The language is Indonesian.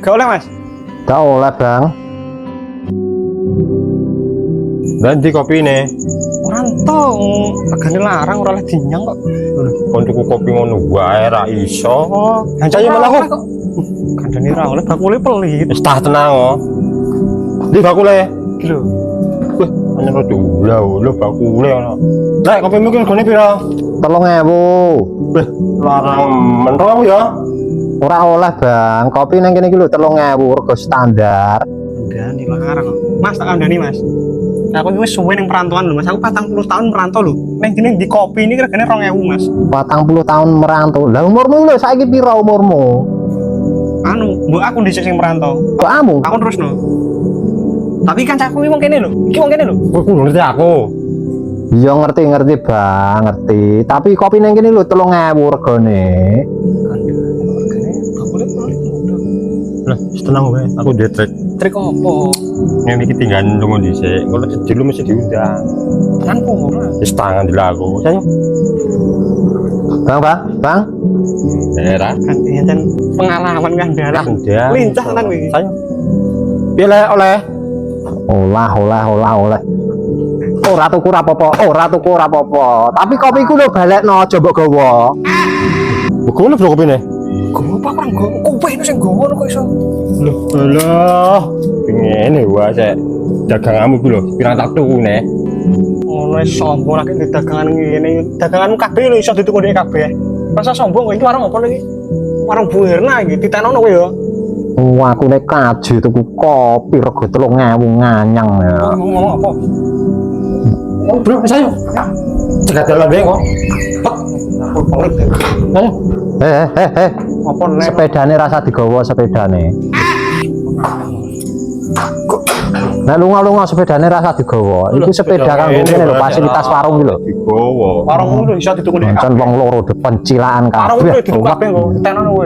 Gak oleh mas? Gak oleh bang. Ganti kopi nih. Orang tau, regane larang ora oleh dinyang kok. Kon tuku kopi ngono wae ra iso. Hancane malah kok. Kandhane ora oleh bakule pelit. Wis tah tenang kok. Di bakule. Iki lho. Wah, hanya lo dulu bakule ono. Lek kopi mungkin gone pira? 3.000. Weh, larang mentok ya. Ora oleh bang. Kopi nang kene iki lho 3.000 rego standar. Kandhane larang kok. Mas tak kandhani mas. Aku iki wis suwe ning perantauan lho Mas. Aku 40 tahun merantau lho. Ning dene di kopi ini regane 2.000 Mas. 40 tahun merantau. Lah umurmu lho saiki pira umurmu? Anu, mbok aku dhisik sing merantau. Kok amu? Aku terusno. Tapi kan caku iki wong kene lho. Iki wong kene lho. Aku ngerti aku. Iya ngerti bang, ngerti. Tapi kopi nang kene lho 3.000 regane. Regane bakule pelit. Lah, tenang wae. Aku duwe trik. Trik opo? Yang iki tinggal nunggu dhisik. Kalau jejul mesti diundang. Kan po Mas. Wis tangan dilaku. Sayo. Bang. Daerah. Kan enten pengalaman kan dalah. Udah. Lincah tenan kowe iki. Sayo. Piye le oleh? Oleh. Ora tuku ora apa-apa. Tapi kopiku lho balekno aja mbok gawa. Bekone bro kopine. Gowo apa kurang gowo? Kowe itu sing gowo kok iso. Loh, alah. Ngene wae sik. Daganganmu ku lho, pirang tak tuku ne. Ngono sombong lagi di dagangan ngene. Daganganmu kabeh lho iso dituku dhek kabeh. Masa sombong kowe iki warung apa lagi? Warung Bu Herna iki ditanono kowe ya. Wah, aku nek kaji tuku kopi rego 3.000 nganyang ya. Ngomong apa? Bro, sayo. Cegat dalan wae kok. Aku pelit. Ayo. Apa nek Sepedane rasa digawa sepedane. Nek lunga-lunga sepedane rasa digawa. Iku sepeda kanggo ngene lho fasilitas warung iki lho. Digowo. warung lho iso dituku dhek Pancen kabeh. wong loro depan cilaan Warung kabeh. lho dituku kabeh kok ditanono kowe.